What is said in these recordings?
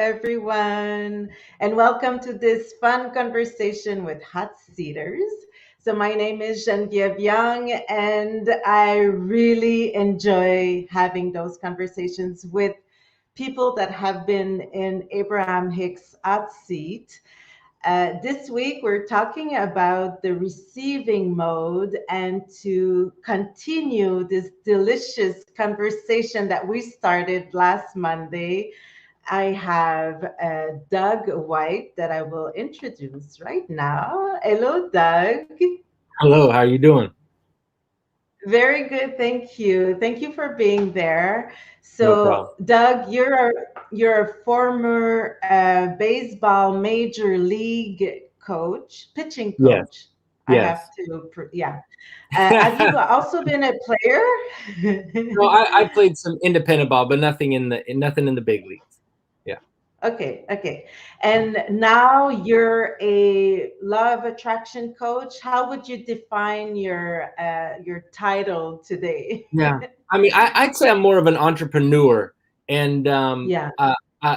everyone, and welcome to this fun conversation with Hot Seaters. So, my name is Genevieve Young, and I really enjoy having those conversations with people that have been in Abraham Hicks' Hot Seat. This week, we're talking about the receiving mode and to continue this delicious conversation that we started last Monday. I have Doug White that I will introduce right now. Hello, Doug. Hello, how you doing? Very good, thank you. Thank you for being there. No problem. So, Doug, you're a former baseball major league coach, pitching Yes, coach. I have yes. to, yeah. Have you also been a player? No, I played some independent ball, but nothing in the big leagues. Yeah. Okay, okay. And now you're a law of attraction coach. How would you define your title today? Yeah. I mean, I'd say I'm more of an entrepreneur, and Yeah.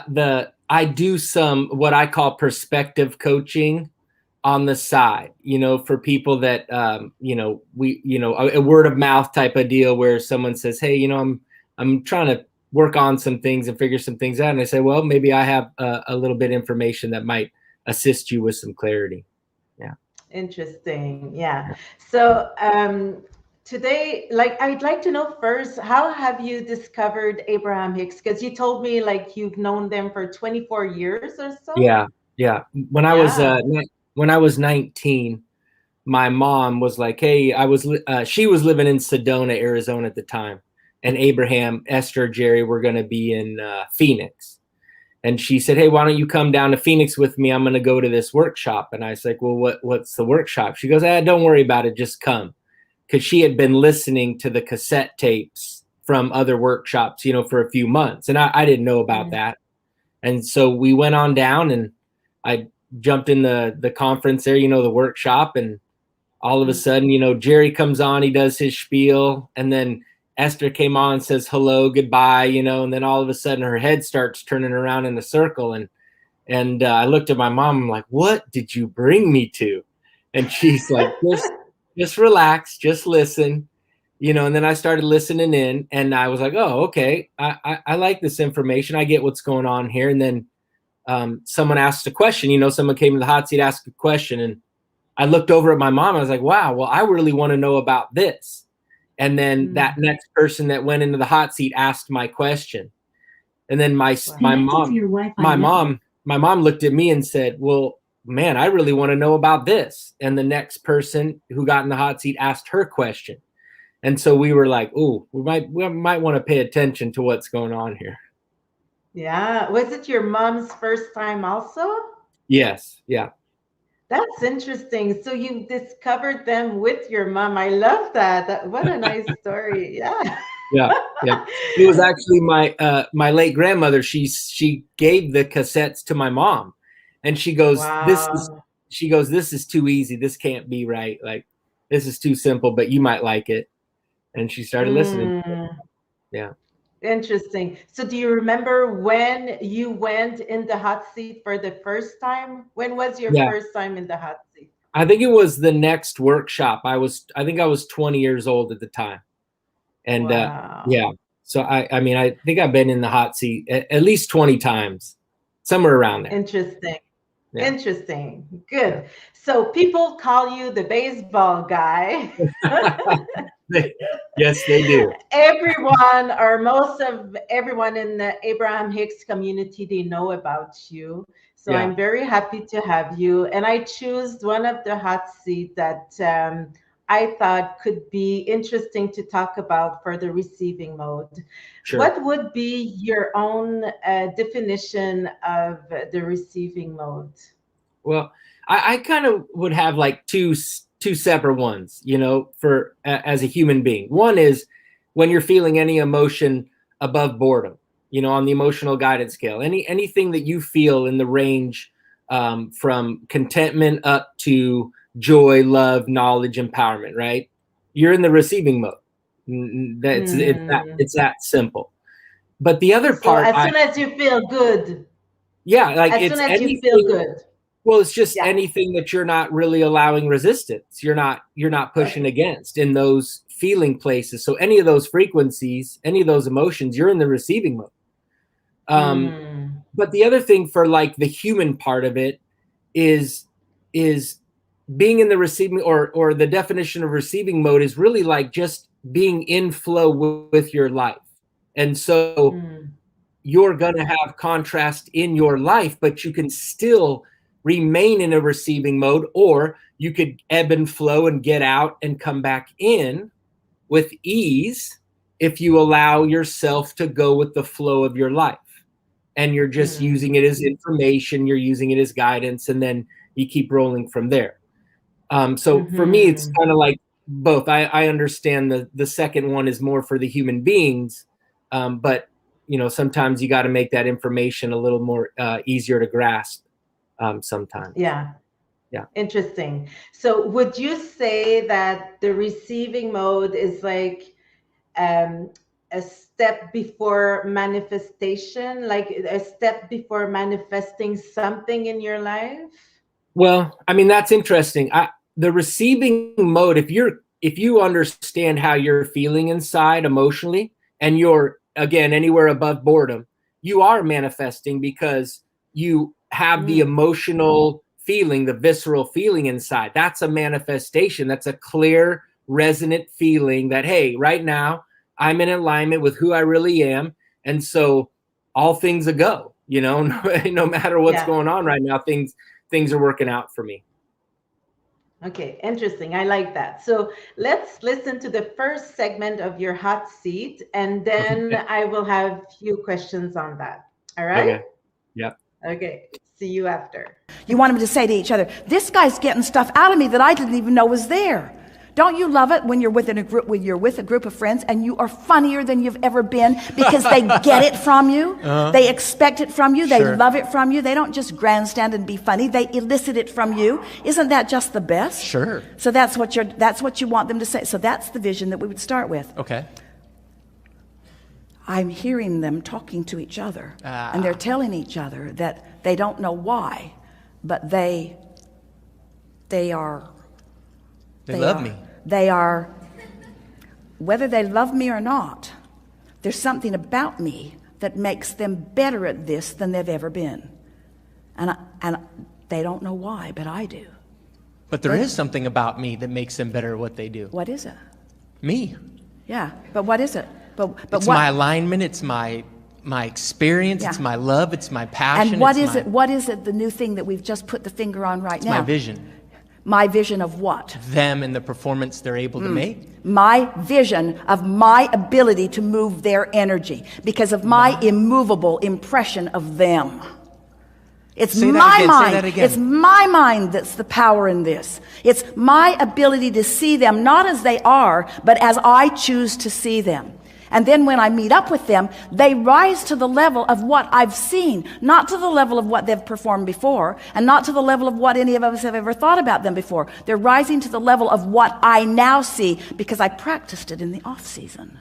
the I do some what I call perspective coaching on the side. For people that a word of mouth type of deal where someone says, "Hey, I'm trying to work on some things and figure some things out," and I say, "Well, maybe I have a little bit of information that might assist you with some clarity." Yeah. Interesting. Yeah. So today, like, I'd like to know first, how have you discovered Abraham Hicks? Because you told me like you've known them for 24 years or so. Yeah, yeah. Yeah. When I was 19, my mom was like, "Hey, she was living in Sedona, Arizona at the time, and Abraham, Esther, Jerry were going to be in Phoenix." And she said, "Hey, why don't you come down to Phoenix with me? I'm going to go to this workshop." And I was like, "Well, what's the workshop?" She goes, "Don't worry about it, just come." Because she had been listening to the cassette tapes from other workshops, for a few months, and I didn't know about Mm, that. And so we went on down, and I jumped in the conference there, the workshop, and all of a mm. sudden, Jerry comes on, he does his spiel, and then Esther came on and says hello, goodbye, and then all of a sudden her head starts turning around in a circle, and I looked at my mom, I'm like, "What did you bring me to?" And she's like, just relax, just listen, and then I started listening in, and I was like, "Oh, okay, I like this information, I get what's going on here." And then someone asked a question, someone came to the hot seat, asked a question, and I looked over at my mom. I was like, "Wow, well, I really want to know about this." And then that Mm. next person that went into the hot seat asked my question. And then my Wow. mom, my mom looked at me and said, "Well, man, I really want to know about this." And the next person who got in the hot seat asked her question. And so we were like, "Ooh, we might want to pay attention to what's going on here." Yeah. Was it your mom's first time also? Yes, yeah. That's interesting. So you discovered them with your mom. I love that. What a nice story. Yeah. Yeah, yeah. It was actually my late grandmother. She gave the cassettes to my mom, and Wow. she goes, "This is too easy. This can't be right. Like, this is too simple, but you might like it." And she started listening. Mm, Yeah. interesting. So do you remember when you went in the hot seat for the first time? When was your Yeah. first time in the hot seat? I think it was the next workshop. I think I was 20 years old at the time. And Wow. yeah. So I mean, I think I've been in the hot seat at least 20 times, somewhere around there. Interesting. Yeah. Interesting. Yeah. Good. So people call you the baseball guy. Yes, they do. Everyone or most of everyone in the Abraham Hicks community, they know about you. So Yeah. I'm very happy to have you. And I choose one of the hot seat that I thought could be interesting to talk about for the receiving mode. Sure. What would be your own definition of the receiving mode? Well, I kind of would have like two separate ones, for as a human being. One is when you're feeling any emotion above boredom, on the emotional guidance scale. Anything that you feel in the range from contentment up to joy, love, knowledge, empowerment. Right? You're in the receiving mode. That's Hmm. it's that simple. But the other So part, as soon as you feel good. Yeah, like As it's soon as anything. you feel good. Well, it's just Yeah. anything that you're not really allowing resistance. You're not pushing against in those feeling places. So any of those frequencies, any of those emotions, you're in the receiving mode. But the other thing for like the human part of it is being in the receiving, or the definition of receiving mode is really like just being in flow with your life. And so you're going to have contrast in your life, but you can still remain in a receiving mode, or you could ebb and flow and get out and come back in with ease if you allow yourself to go with the flow of your life. And you're just using it as information, you're using it as guidance, and then you keep rolling from there. So for me, it's kind of like both. I understand the second one is more for the human beings, but sometimes you got to make that information a little more easier to grasp sometimes. Yeah. Yeah. Interesting. So would you say that the receiving mode is like a step before manifestation, like a step before manifesting something in your life? Well, I mean, that's interesting. The receiving mode, if you understand how you're feeling inside emotionally, and you're, again, anywhere above boredom, you are manifesting because you have the emotional feeling, the visceral feeling inside. That's a manifestation. That's a clear, resonant feeling that, hey, right now I'm in alignment with who I really am. And so all things a go, no matter what's going on right now, things are working out for me. Okay, interesting. I like that. So let's listen to the first segment of your hot seat, and then I will have a few questions on that. All right? Okay. Yep. Okay. See you after. You want them to say to each other, this guy's getting stuff out of me that I didn't even know was there. Don't you love it when you're with a group of friends and you are funnier than you've ever been because they get it from you? They expect it from you. They love it from you. They don't just grandstand and be funny. They elicit it from you. Isn't that just the best? Sure. So that's what you want them to say. So that's the vision that we would start with. Okay. I'm hearing them talking to each other, and they're telling each other that they don't know why, but they love me. They are, whether they love me or not, there's something about me that makes them better at this than they've ever been. And they don't know why, but I do. But there is something about me that makes them better at what they do. What is it? Me. Yeah, but what is it? But it's my alignment, it's my experience, it's my love, it's my passion. And what is it, the new thing that we've just put the finger on right now? My vision. My vision of what? Them and the performance they're able to make. My vision of my ability to move their energy because of my immovable impression of them. It's my mind. It's my mind that's the power in this. It's my ability to see them not as they are, but as I choose to see them. And then when I meet up with them, they rise to the level of what I've seen, not to the level of what they've performed before, and not to the level of what any of us have ever thought about them before. They're rising to the level of what I now see because I practiced it in the off season.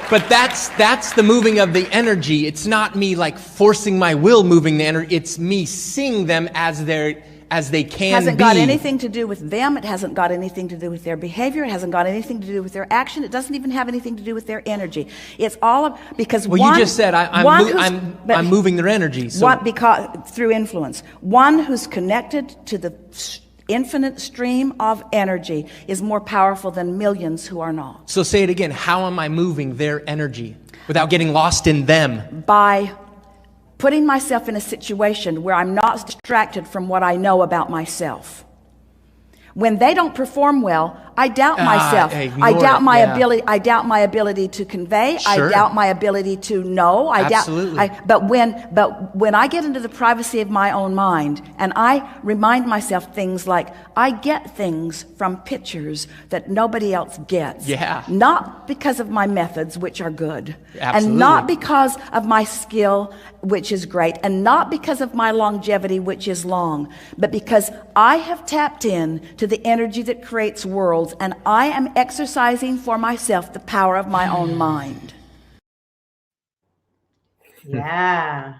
But that's the moving of the energy. It's not me like forcing my will moving the energy. It's me seeing them as they can be. It hasn't got anything to do with them. It hasn't got anything to do with their behavior. It hasn't got anything to do with their action. It doesn't even have anything to do with their energy. It's all because you just said I'm moving their energy. So because through influence, one who's connected to the infinite stream of energy is more powerful than millions who are not. So say it again. How am I moving their energy without getting lost in them? By putting myself in a situation where I'm not distracted from what I know about myself. When they don't perform well, I doubt myself. I doubt my ability. I doubt my ability to convey. Sure. I doubt my ability to know. Absolutely. But when I get into the privacy of my own mind and I remind myself things like I get things from pictures that nobody else gets. Yeah. Not because of my methods, which are good, Absolutely. and not because of my skill, which is great, and not because of my longevity, which is long, but because I have tapped in to the energy that creates worlds, and I am exercising for myself the power of my own mind. Yeah.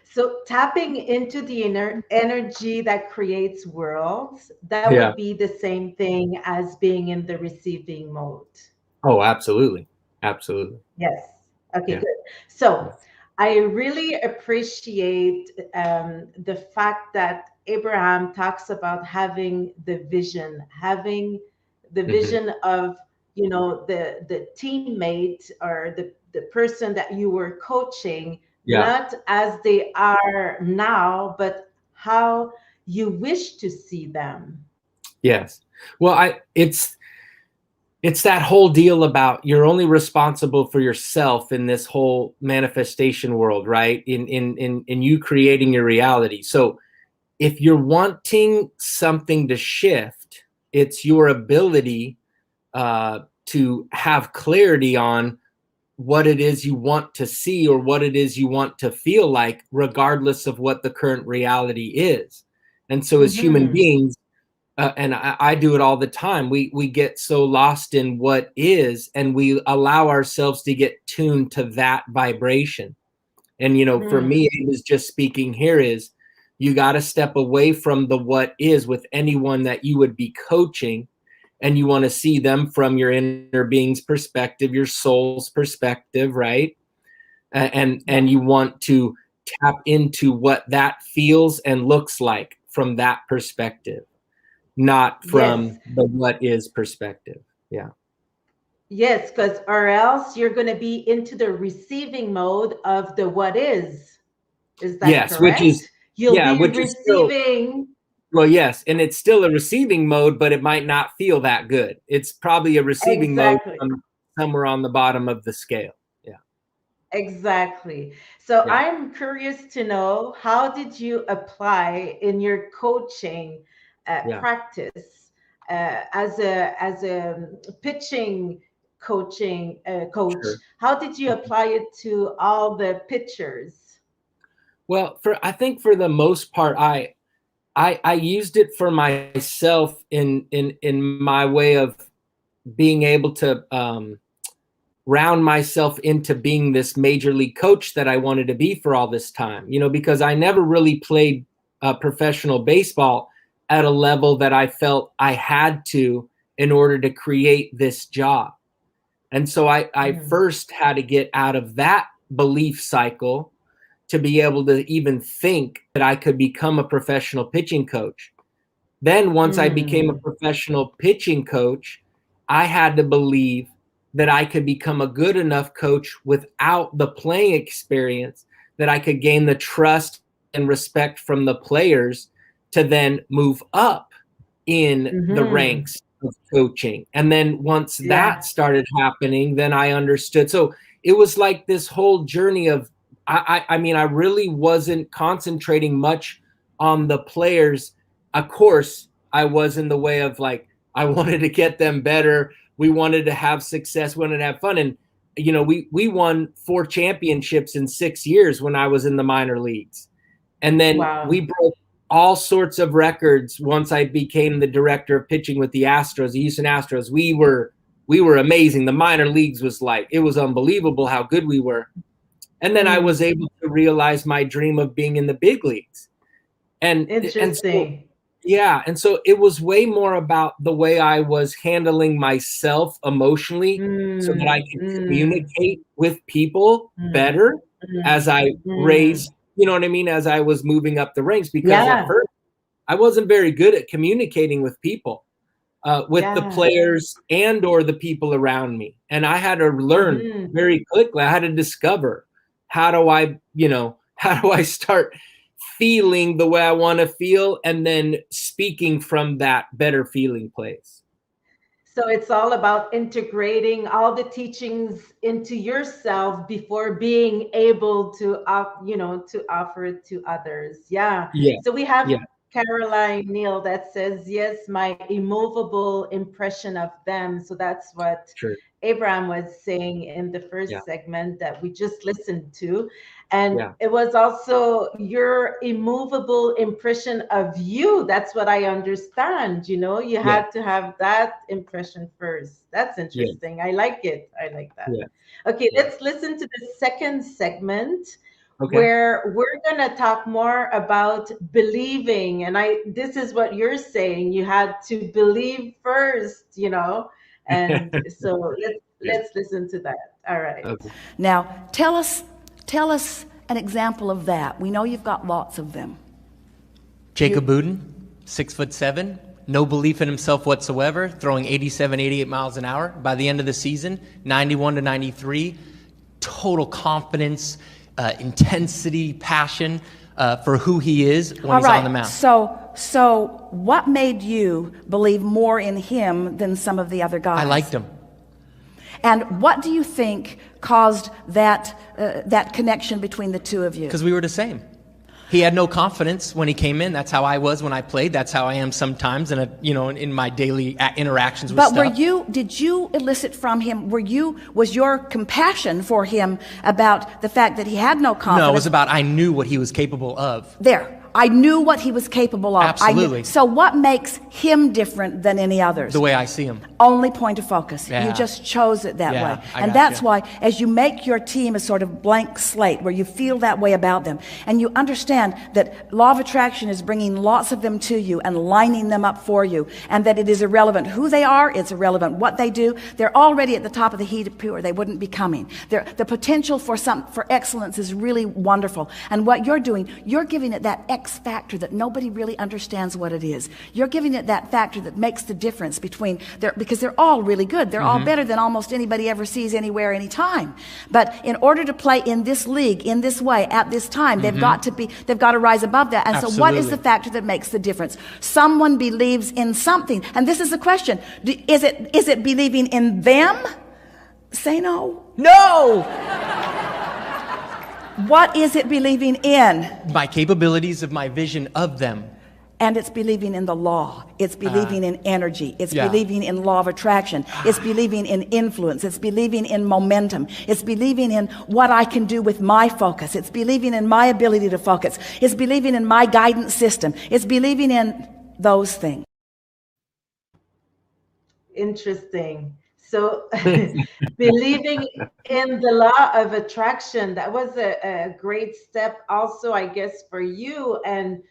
So tapping into the inner energy that creates worlds, that Yeah. would be the same thing as being in the receiving mode. Oh, absolutely. Absolutely. Yes. Okay, Yeah. good. So I really appreciate the fact that Abraham talks about having the Hmm. vision of, the teammate or the person that you were coaching, Yeah. not as they are now, but how you wish to see them. Yes. Well, it's that whole deal about you're only responsible for yourself in this whole manifestation world, right? In you creating your reality. So if you're wanting something to shift, it's your ability to have clarity on what it is you want to see or what it is you want to feel like, regardless of what the current reality is. And so, as human Mm-hmm. beings, and I do it all the time. We get so lost in what is, and we allow ourselves to get tuned to that vibration. And for me, it was just speaking here is you got to step away from the what is with anyone that you would be coaching, and you want to see them from your inner being's perspective, your soul's perspective, right? And you want to tap into what that feels and looks like from that perspective, not Yes. from the what is perspective. Yeah. Yes, because or else you're going to be into the receiving mode of the what is. Is that Yes, which is, correct? You'll yeah, be which is still, receiving. well, yes, and it's still a receiving mode, but it might not feel that good. It's probably a receiving mode Exactly. from somewhere on the bottom of the scale. Yeah. Exactly. So Yeah. I'm curious to know, how did you apply in your coaching Yeah. practice as a pitching coach? Sure. How did you apply it to all the pitchers? Well, I think for the most part, I used it for myself in my way of being able to round myself into being this major league coach that I wanted to be for all this time, because I never really played professional baseball at a level that I felt I had to in order to create this job. And so I first had to get out of that belief cycle to be able to even think that I could become a professional pitching coach. Then once I became a Mm. professional pitching coach, I had to believe that I could become a good enough coach without the playing experience, that I could gain the trust and respect from the players to then move up in the Mm-hmm. ranks of coaching. And then once that Yeah. started happening, then I understood. So it was like this whole journey of, I mean, I really wasn't concentrating much on the players. Of course, I was in the way of like, I wanted to get them better. We wanted to have success, we wanted to have fun. And, we won 4 championships in 6 years when I was in the minor leagues. And then we Wow. broke all sorts of records once I became the director of pitching with the Astros, the Houston Astros. We were amazing. The minor leagues was like, it was unbelievable how good we were. And then I was able to realize my dream of being in the big leagues. And so, Interesting. yeah, and so it was way more about the way I was handling myself emotionally so that I Mm, could mm, communicate with people mm, better mm, as I mm. raised, you know what I mean, as I was moving up the ranks, because at Yeah, first I wasn't very good at communicating with people, with the yeah. players and or the people around me. And I had to learn Mm-hmm. very quickly. I had to discover how do I, how do I start feeling the way I want to feel and then speaking from that better feeling place. So it's all about integrating all the teachings into yourself before being able to, to offer it to others. Yeah. Yeah. So we have Yeah. Caroline Neal that says, yes, my immovable impression of them. So that's what Sure. Abraham was saying in the first segment that we just listened to. And Yeah. it was also your immovable impression of you. That's what I understand. You know, you had to have that impression first. That's interesting. I like it. I like that. Okay, let's listen to the second segment. Okay. Where we're going to talk more about believing. And this is what you're saying. You had to believe first, you know. And so let's listen to that. All right. Okay. Now, tell us an example of that. We know you've got lots of them. Jacob Buden, 6'7", no belief in himself whatsoever, throwing 87, 88 miles an hour. By the end of the season, 91 to 93, total confidence, intensity, passion for who he is when he's on the mound. So what made you believe more in him than some of the other guys? I liked him. And what do you think caused that connection between the two of you? Because we were the same. He had no confidence when he came in. That's how I was when I played. That's how I am sometimes in my daily interactions with stuff. But did you elicit from him, was your compassion for him about the fact that he had no confidence? No, it was about I knew what he was capable of. I knew what he was capable of. Absolutely. So what makes him different than any others? The way I see him. Only point of focus. Yeah. You just chose it that way. And that's why, as you make your team a sort of blank slate where you feel that way about them, and you understand that law of attraction is bringing lots of them to you and lining them up for you, and that it is irrelevant who they are, it's irrelevant what they do. They're already at the top of the heap or they wouldn't be coming. The potential for excellence is really wonderful. And what you're doing, you're giving it that X factor that nobody really understands what it is. You're giving it that factor that makes the difference between because they're all really good. They're all better than almost anybody ever sees anywhere, anytime. But in order to play in this league, in this way, at this time, they've got to rise above that. And Absolutely. so what is the factor that makes the difference? Someone believes in something. And this is the question. Is it believing in them? Say no. No! What is it believing in? My capabilities of my vision of them. And it's believing in the law. It's believing in energy. It's believing in law of attraction. It's believing in influence. It's believing in momentum. It's believing in what I can do with my focus. It's believing in my ability to focus. It's believing in my guidance system. It's believing in those things. Interesting. So believing in the law of attraction, that was a great step also, I guess, for you. And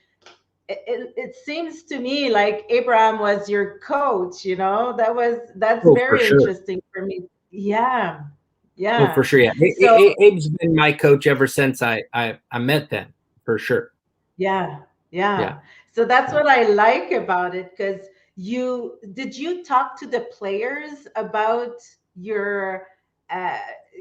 it seems to me like Abraham was your coach, you know, that's very interesting for me. Yeah. Oh, for sure. Yeah. Abe's been my coach ever since I met them, for sure. Yeah. So that's what I like about it, because did you talk to the players about your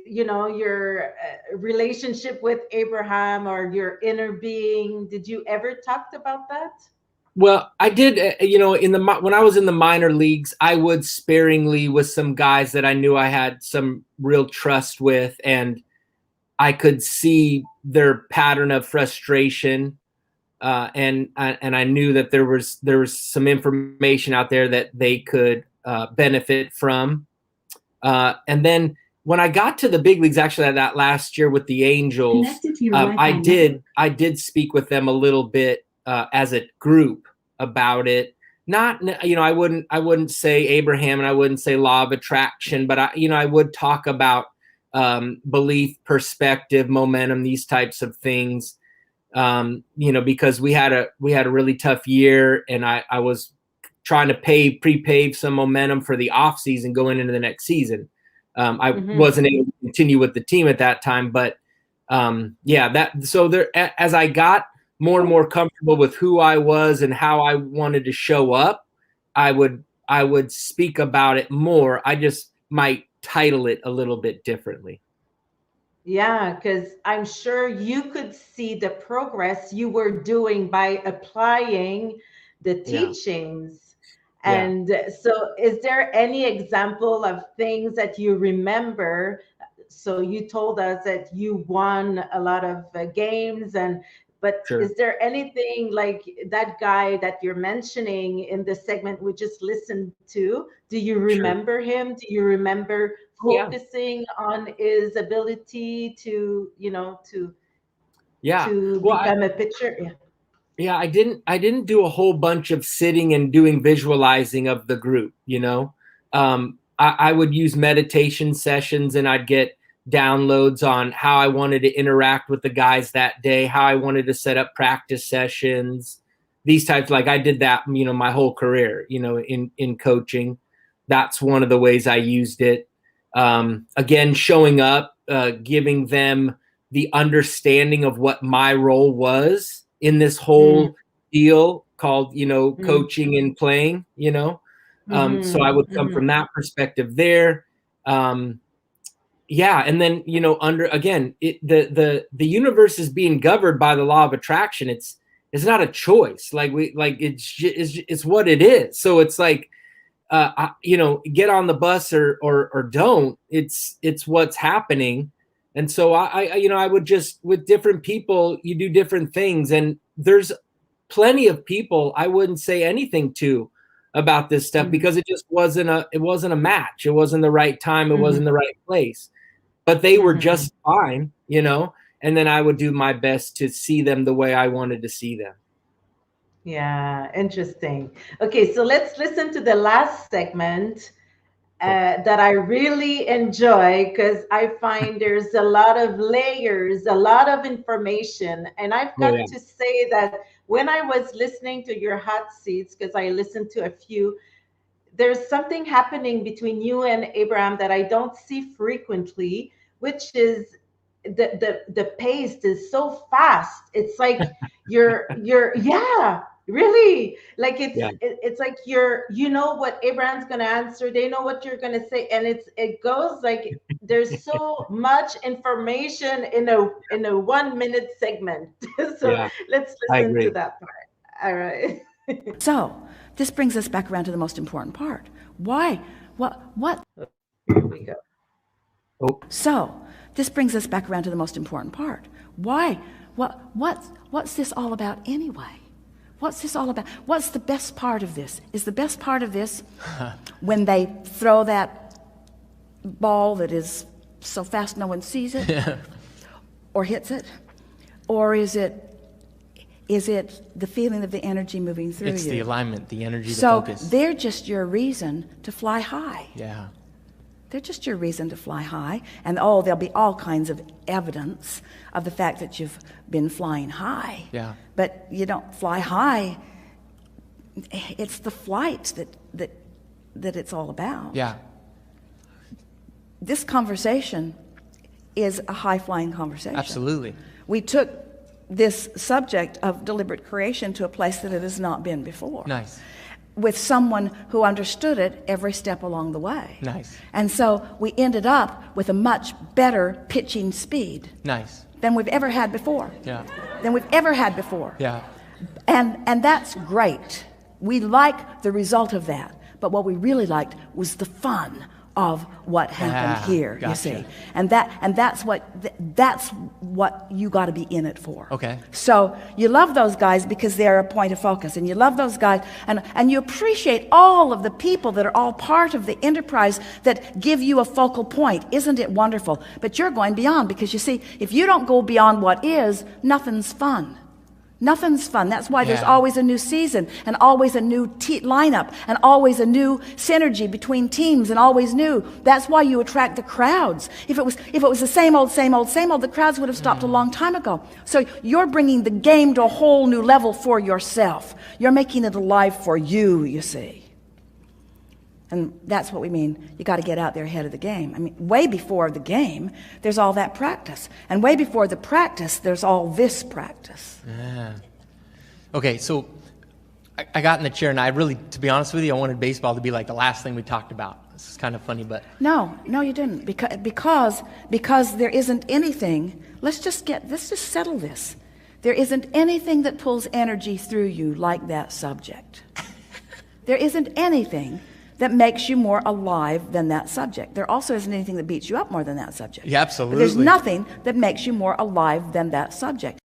your relationship with Abraham or your inner being? Did you ever talk about that? Well, I did, when I was in the minor leagues, I would sparingly with some guys that I knew I had some real trust with, and I could see their pattern of frustration. And I knew that there was some information out there that they could benefit from. And then when I got to the big leagues, actually that last year with the Angels, I did speak with them a little bit as a group about it. Not, I wouldn't say Abraham and I wouldn't say law of attraction, but I would talk about belief, perspective, momentum, these types of things. Because we had a really tough year, and I was trying to pre-pave some momentum for the off season going into the next season. I wasn't able to continue with the team at that time, but as I got more and more comfortable with who I was and how I wanted to show up, I would speak about it more. I just might title it a little bit differently. Yeah, because I'm sure you could see the progress you were doing by applying the teachings. Yeah. And so is there any example of things that you remember? So you told us that you won a lot of games, and But Sure. is there anything like that guy that you're mentioning in the segment we just listened to? Do you remember him? Do you remember focusing on his ability to, to become a pitcher? Yeah. Yeah, I didn't do a whole bunch of sitting and doing visualizing of the group, I would use meditation sessions, and I'd get downloads on how I wanted to interact with the guys that day, how I wanted to set up practice sessions, these types. Like I did that, my whole career, in coaching. That's one of the ways I used it. Again, showing up, giving them the understanding of what my role was in this whole deal called, coaching and playing, so I would come from that perspective there. Yeah. And then, the universe is being governed by the law of attraction. It's not a choice. It's what it is. So it's like, get on the bus or don't. It's what's happening. And so I would just, with different people, you do different things. And there's plenty of people I wouldn't say anything to about this stuff because it just wasn't a match. It wasn't the right time. It wasn't the right place, but they were just fine, and then I would do my best to see them the way I wanted to see them. Yeah. Interesting. Okay. So let's listen to the last segment that I really enjoy, because I find there's a lot of layers, a lot of information. And I've got to say that when I was listening to your hot seats, because I listened to a few, there's something happening between you and Abraham that I don't see frequently, which is the pace is so fast. It's like you're really, like it's like you know what Abraham's gonna answer, they know what you're gonna say, and it goes like there's so much information in a 1 minute segment. So let's listen to that part. All right. So this brings us back around to the most important part. Why? What? Here we go. So this brings us back around to the most important part. Why? What's this all about anyway? What's this all about? What's the best part of this? Is the best part of this when they throw that ball that is so fast no one sees it or hits it? Or is it the feeling of the energy moving through you? It's the alignment, the energy, the focus. So they're just your reason to fly high. Yeah. They're just your reason to fly high. And there'll be all kinds of evidence of the fact that you've been flying high. Yeah. But you don't fly high. It's the flight that it's all about. Yeah. This conversation is a high-flying conversation. Absolutely. We took this subject of deliberate creation to a place that it has not been before. Nice. With someone who understood it every step along the way. Nice. And so we ended up with a much better pitching speed. Nice. Than we've ever had before. Yeah. Than we've ever had before. Yeah. And that's great. We like the result of that. But what we really liked was the fun of what happened here, gotcha. you see. And that's what you got to be in it for. Okay. So you love those guys because they're a point of focus, and you love those guys, and you appreciate all of the people that are all part of the enterprise that give you a focal point. Isn't it wonderful? But you're going beyond, because you see, if you don't go beyond what is, nothing's fun. Nothing's fun. That's why there's always a new season, and always a new lineup, and always a new synergy between teams, and always new. That's why you attract the crowds. If it was the same old, the crowds would have stopped a long time ago. So you're bringing the game to a whole new level for yourself. You're making it alive for you, you see. And that's what we mean. You got to get out there ahead of the game. I mean, way before the game, there's all that practice. And way before the practice, there's all this practice. Yeah. Okay, so I got in the chair, and I really, to be honest with you, I wanted baseball to be like the last thing we talked about. This is kind of funny, but... No, you didn't. Because there isn't anything... Let's just settle this. There isn't anything that pulls energy through you like that subject. There isn't anything that makes you more alive than that subject. There also isn't anything that beats you up more than that subject. Yeah, absolutely. But there's nothing that makes you more alive than that subject.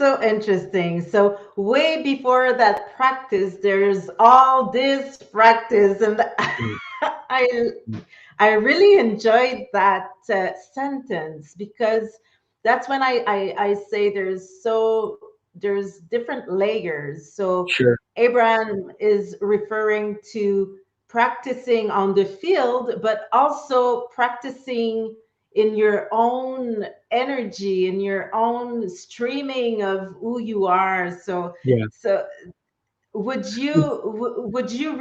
so interesting. So way before that practice, there's all this practice, and I I really enjoyed that sentence, because that's when I say there's different layers. So Sure. Abraham is referring to practicing on the field, but also practicing in your own energy, in your own streaming of who you are. So Yeah. so would you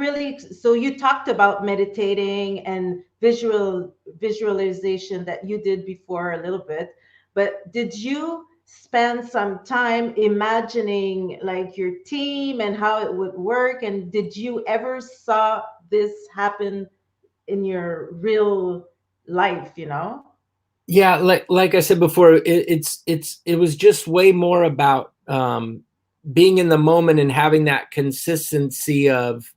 really, so you talked about meditating and visualization that you did before a little bit, but did you spend some time imagining like your team and how it would work, and did you ever saw this happen in your real life, you know? Yeah, like I said before, it was just way more about being in the moment and having that consistency of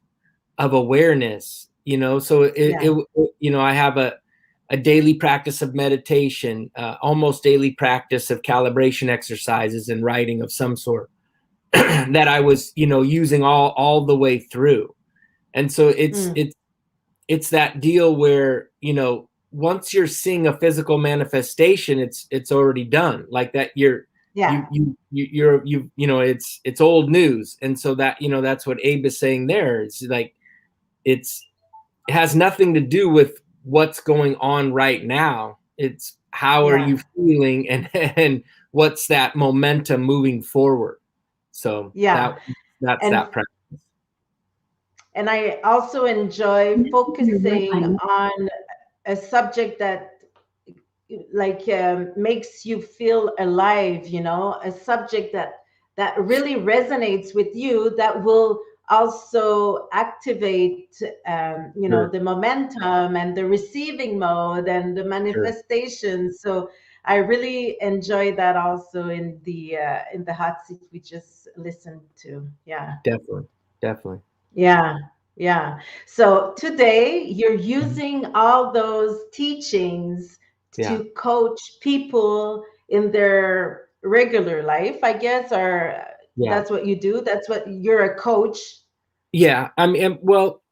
awareness, you know. So Yeah. you know, I have a daily practice of meditation, almost daily practice of calibration exercises and writing of some sort that I was, you know, using all the way through. And so it's that deal where, you know, once you're seeing a physical manifestation, it's already done. Like that, Yeah. you know, it's old news. And so that, you know, that's what Abe is saying there. It's like it has nothing to do with what's going on right now. It's how are Yeah. you feeling, and what's that momentum moving forward. So Yeah. that's And that practice. and I also enjoy focusing on a subject that like makes you feel alive, you know, a subject that really resonates with you, that will also activate you know, Sure, the momentum and the receiving mode and the sure. manifestation. So I really enjoy that also in the hot seat we just listened to. Yeah. Definitely. Definitely. Yeah, yeah. So today you're Mhm. using all those teachings Yeah. to coach people in their regular life, I guess, or Yeah. that's what you do. That's what you're a coach. Yeah. I mean, well,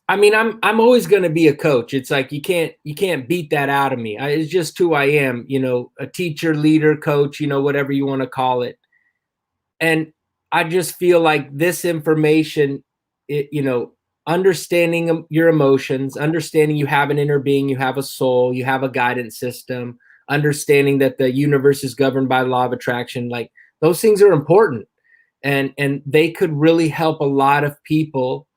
I mean, I'm always going to be a coach. It's like you can't beat that out of me. It's just who I am. You know, a teacher, leader, coach. You know, whatever you want to call it. And I just feel like this information, you know, understanding your emotions, understanding you have an inner being, you have a soul, you have a guidance system, understanding that the universe is governed by the law of attraction. Like those things are important, and they could really help a lot of people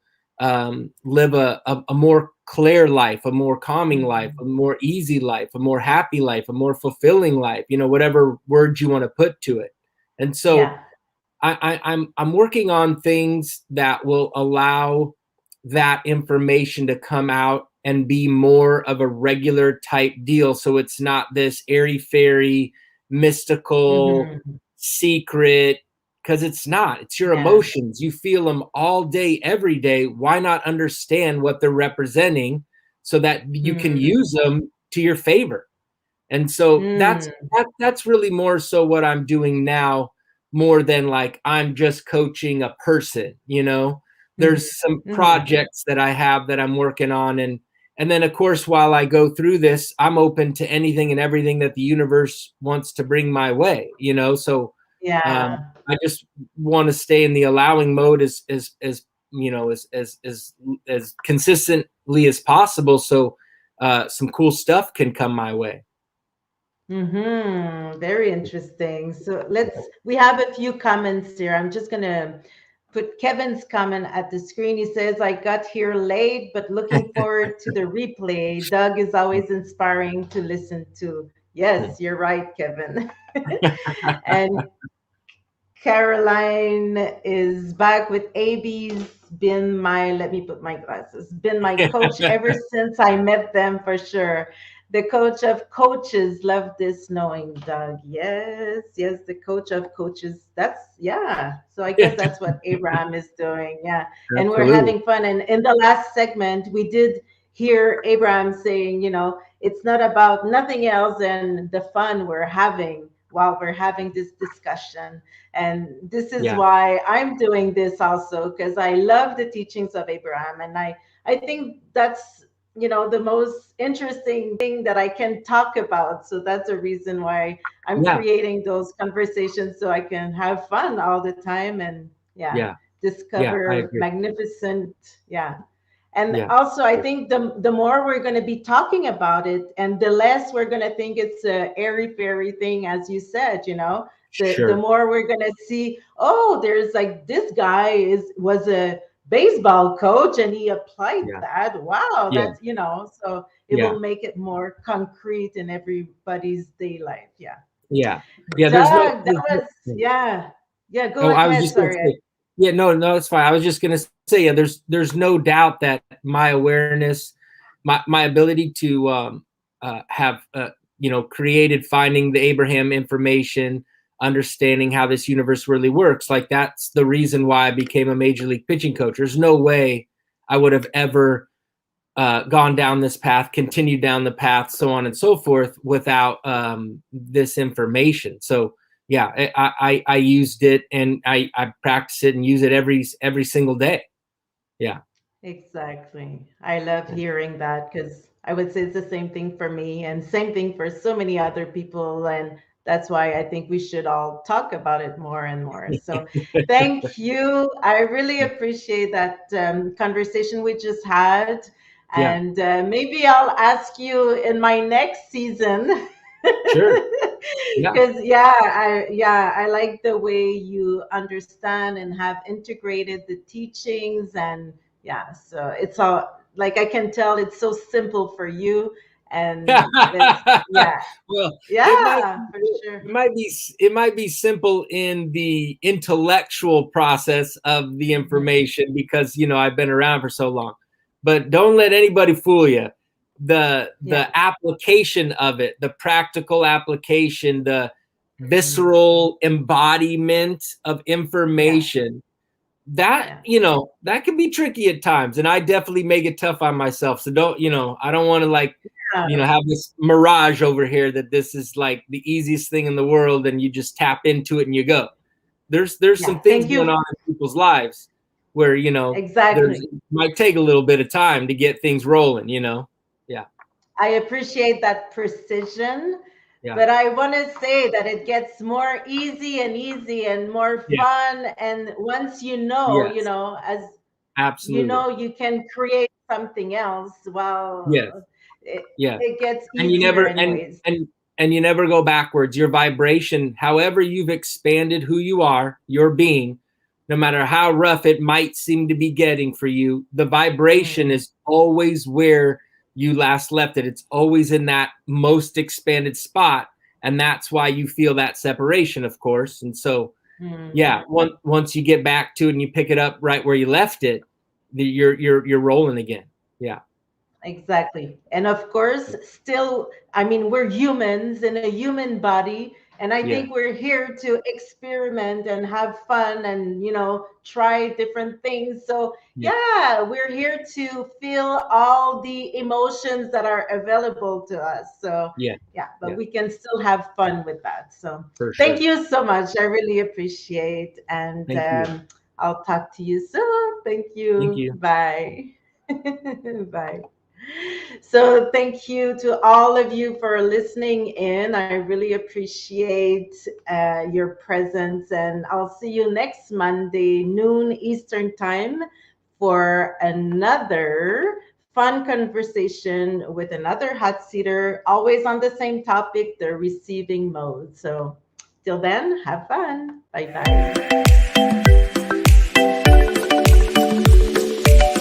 live a more clear life, a more calming life, a more easy life, a more happy life, a more fulfilling life, you know, whatever words you want to put to it. And so Yeah. I'm working on things that will allow that information to come out and be more of a regular type deal. So it's not this airy fairy, mystical, Hmm. secret, because it's not. It's your Yeah. emotions. You feel them all day, every day. Why not understand what they're representing so that you can Mm. use them to your favor? And so Mm. that's really more so what I'm doing now, more than like I'm just coaching a person, you know. Hmm. There's some Hmm. projects that I have that I'm working on, and then of course while I go through this, I'm open to anything and everything that the universe wants to bring my way, you know. So Yeah. I just want to stay in the allowing mode as you know, as consistently as possible, so some cool stuff can come my way. Very interesting. So we have a few comments here. I'm just gonna put Kevin's comment at the screen. He says, I got here late, but looking forward to the replay. Doug is always inspiring to listen to. Yes, you're right, Kevin. And Caroline is back with AB's been my, let me put my glasses, been my coach ever since I met them for sure. The coach of coaches, love this knowing Doug. Yes, yes, the coach of coaches. That's, yeah. So I guess that's what Abraham is doing. Yeah. And we're Absolutely. having fun. And in the last segment, we did hear Abraham saying, you know, it's not about nothing else than the fun we're having while we're having this discussion. And this is Yeah. why I'm doing this also, because I love the teachings of Abraham. And I think that's, you know, the most interesting thing that I can talk about. So that's a reason why I'm Yeah. creating those conversations, so I can have fun all the time and Yeah. I discover agree. magnificent. Yeah. And Yeah. also, I think the more we're going to be talking about it, and the less we're going to think it's a airy fairy thing, as you said, you know, the Sure. more we're going to see, oh, there's like this guy was a baseball coach and he applied Yeah. that. Wow, Yeah. that's, you know, so it Yeah. will make it more concrete in everybody's day life. Yeah. Yeah. Yeah. Doug, that was, yeah. Yeah, go I was ahead. just gonna Sorry. say, yeah, no, it's fine. I was just gonna say, yeah, there's no doubt that my awareness, my ability to have created, finding the Abraham information, understanding how this universe really works, like that's the reason why I became a major league pitching coach. There's no way I would have ever gone down this path, continued down the path, so on and so forth, without this information. So yeah, I used it, and I practice it and use it every single day. Yeah. Exactly. I love hearing that, because I would say it's the same thing for me and same thing for so many other people. And that's why I think we should all talk about it more and more. So thank you. I really appreciate that conversation we just had. Yeah. And maybe I'll ask you in my next season. Sure. Yeah. Because I like the way you understand and have integrated the teachings. And yeah, so it's all like, I can tell it's so simple for you. And it's, yeah, Well, yeah, for sure. it might be simple in the intellectual process of the information, because I've been around for so long. But don't let anybody fool you. The application of it, the practical application, the visceral embodiment of information, that that can be tricky at times, and I definitely make it tough on myself. So don't I don't want to have this mirage over here that this is like the easiest thing in the world and you just tap into it and you go. There's some things going on in people's lives where exactly, it might take a little bit of time to get things rolling. Yeah. I appreciate that precision. Yeah. But I want to say that it gets more easy and more fun. And once Yes. as Absolutely. you can create something else. Well, Yes. it gets easier And you never anyways. and you never go backwards. Your vibration, however you've expanded who you are, your being, no matter how rough it might seem to be getting for you, the vibration is always where you last left it. It's always in that most expanded spot. And that's why you feel that separation, of course. And so, once you get back to it and you pick it up right where you left it, you're rolling again. Yeah. Exactly. And of course, still, I mean, we're humans in a human body. And I think we're here to experiment and have fun and, try different things. So, we're here to feel all the emotions that are available to us. So, but we can still have fun with that. So, thank you so much. I really appreciate. And I'll talk to you soon. Thank you. Thank you. Bye. Bye. So thank you to all of you for listening in. I really appreciate your presence, and I'll see you next Monday, noon Eastern time, for another fun conversation with another hot seater, always on the same topic, the receiving mode. So till then, have fun. Bye-bye.